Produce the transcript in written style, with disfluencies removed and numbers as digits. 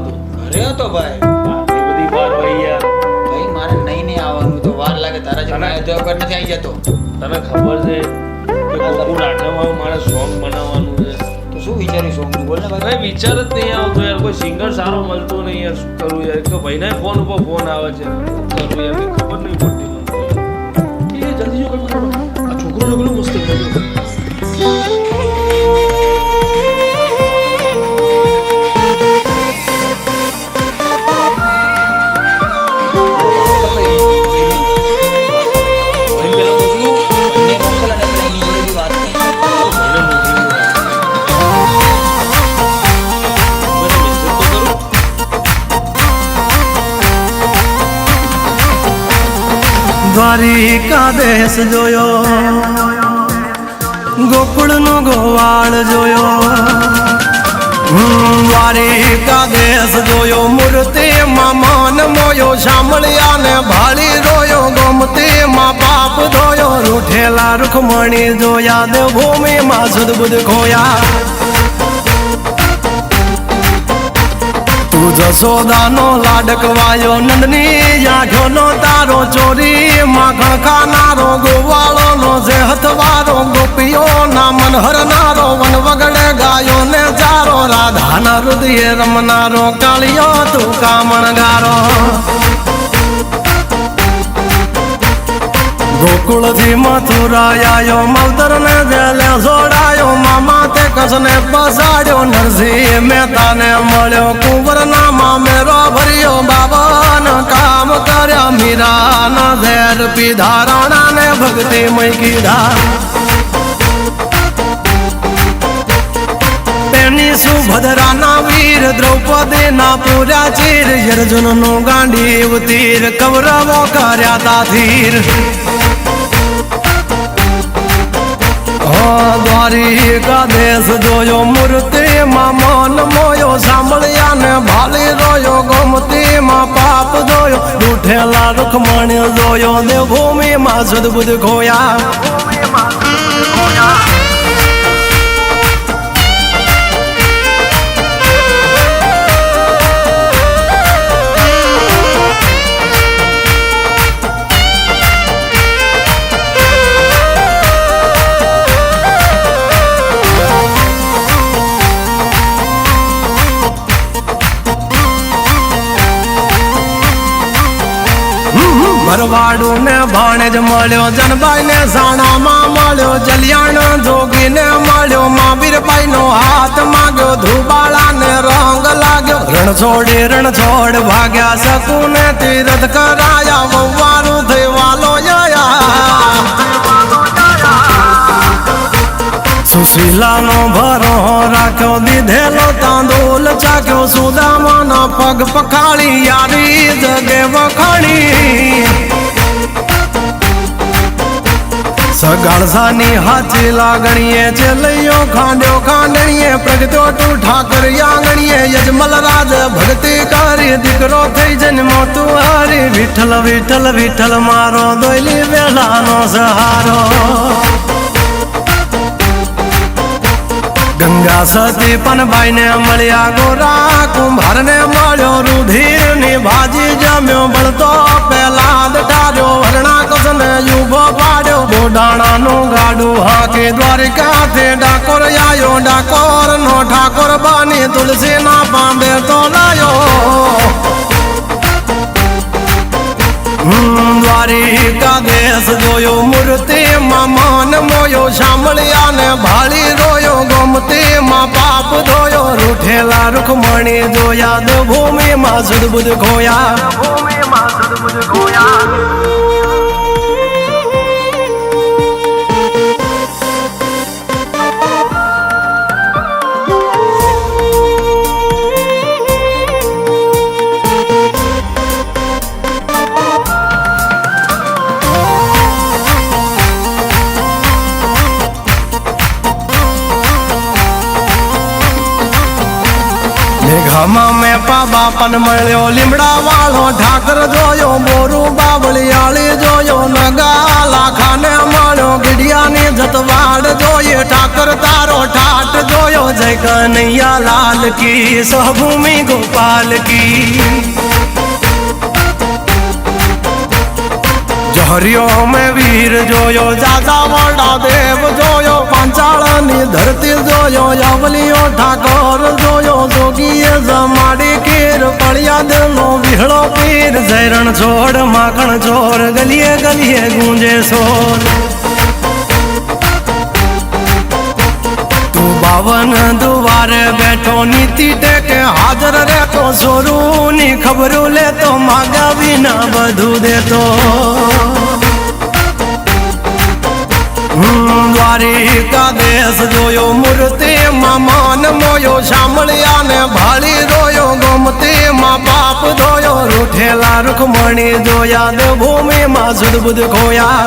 તું? ઘરે હતો ભાઈ. આટલી બધી વાર હોય યાર. ભાઈ મારે નહીં આવવાનું તો વાર લાગે તારા જેમ તો વગર નથી આવી જતો. તને ખબર છે કે ગોકુળ આઠમમાં મારે સોંગ બનાવવાનું છે. તો શું વિચાર્યું સોંગનું બોલ ને ભાઈ. ભાઈ વિચાર જ નહીં આવતો યાર, કોઈ સિંગર સારો મળતો નહીં યાર. શું કરું યાર? એક તો ભાઈને ફોન ઉપર ફોન આવે છે. શું કરું યાર? કંઈ ખબર નહીં પડતી મને તો યાર. એ જલ્દી જો કરું. આ છોકરો જો પેલો મસ્ત કર્યો. દ્વારિકા દેશ જોયો, ગોકુળનો ગોવાળ જોયો. દ્વારિકા દેશ જોયો, મૂર્તિમાં મન મોયો. શામળિયા ને ભાળી જોયો, ગોમતીમાં પાપ ધોયો. રૂઠેલા રૂખમણી જોયા, દેવભૂમિમાં સદબુદ્ધ ખોયા. તું જશોદાનો લાડકવાયો, નંદની આંખોનો તારો. ચોરી માખણ ખાનારો, ગોવાળોનો જે હથવારો. ગોપીઓના મન હરનારો, વન વગડે ગાયો ને ચારો. રાધાના હૃદયે રમનારો, કાળિયો તું કામણગારો. ગોકુળથી મથુરા આયો, માવતર ને જેલે જોડાયો. મામા તે કસને બસાડ્યો, નરસિંહ મહેતાને મળ્યો. કુંવરના મામેરો ભર્યો, બાબન કામ કર્યા. મીરાના ઝેર પીધા, રાણાને ભક્તિમય કીધા. તેની સુભદ્રાના વીર, દ્રૌપદીના પૂર્યા ચીર. અર્જુનનું ગાંડીવ તીર, કૌરવો કર્યા તાથીર. દ્વારિકા દેશ જોયો, મૂર્તિમાં મન મોયો. સાંભળ્યા ને ભાલી રોયો, ગોમતીમાં પાપ જોયો. રૂઠેલા રૂખમણી જોયો, દેવભૂમિમાં સદબુદ્ધ ખોયા. ભરવાડું ને ભાણેજ મળ્યો, જનબાઈ ને સાણામાં મળ્યો. જલિયાણ જોગી ને મળ્યો, મહાવીરભાઈ નો હાથ માગ્યો. ધ્રુબાળા ને રંગ લાગ્યો, રણ છોડી રણ છોડ ભાગ્યા. શકુને તીરથ કરાયા, વવારું થઈ વાલો સુશીલાનો ભરો રાખ્યો, દીધેલો તાંદુલ ચાખ્યો. સુદામાના પગ પખાળી, યારી જગે વખાણી. સગાળસાની હાચી લાગણીએ, ચેલૈયો ખાંડ્યો ખાંડણીએ. પ્રગટ્યો તું ઠાકર આંગણીએ, યજમલ રાજ ભક્તિ કરી. દીકરો થઈ જન્મો તું હારી. વિઠ્ઠલ વિઠ્ઠલ વિઠ્ઠલ મારો, દોયલી વેલાનો સહારો. ગંગા સતી પનબાઈ ને મળ્યા, ગોરા કુંભાર ને મળ્યો. રુધિર ની ભાજી જમ્યો, બળતો પેલા ઠાર્યો. હરણા કસને યુભો પાડ્યો, બોડાણાનું ગાડું હાકે. દ્વારિકાથી ડાકોર આયો, ડાકોર નો ઠાકોર બની. તુલસી ના પાંબે તો લાયો. દ્વારિકા દેશ જોયો, મૂર્તિમાં મન મોયો. શામળિયા ને ભાળી રોયો, ગોમતીમાં પાપ ધોયો. રૂઠેલા રૂખમણી જોયા, દેવભૂમિમાં સદબુદ્ધ ખોયા. ઘમાં મેં બાપન મળ્યો, લીમડા વાળો ઠાકર જોયો. બોરું બાવળિયાળી જોયો, નગા લાખાને મળ્યો. ગીડિયાની જતવાડ જોઈએ, ઠાકર તારો ઠાઠ જોયો. જય કનૈયા લાલ કી, સહભૂમિ ગોપાલ की જોહરિયો મેં વીર જોયો જાજા વાડા દેવ જોયો પાંચાળની ધરતી જોયો યાવલીઓ ઠાકોર જોયો જોગીએ જમાડી કીર પળિયા દિલનો વિહળો પીર જયરણ છોડ માખણ ચોર ગલીએ ગલીએ ગુંજે સોર તું બાવન દુવારે બેઠો નીતિ ટેકે હાજર રહેતો સોરૂની ખબરો લેતો માગ્યા વિના બધું દેતો દ્વારિકા દેશ જોયો મૂર્તિમાં માન મોયો શામળિયા ને ભાળી રોયો ગોમતીમાં પાપ ધોયો રૂઠેલા રૂખમણી જોયા દેવભૂમિમાં સુદબુદ ખોયા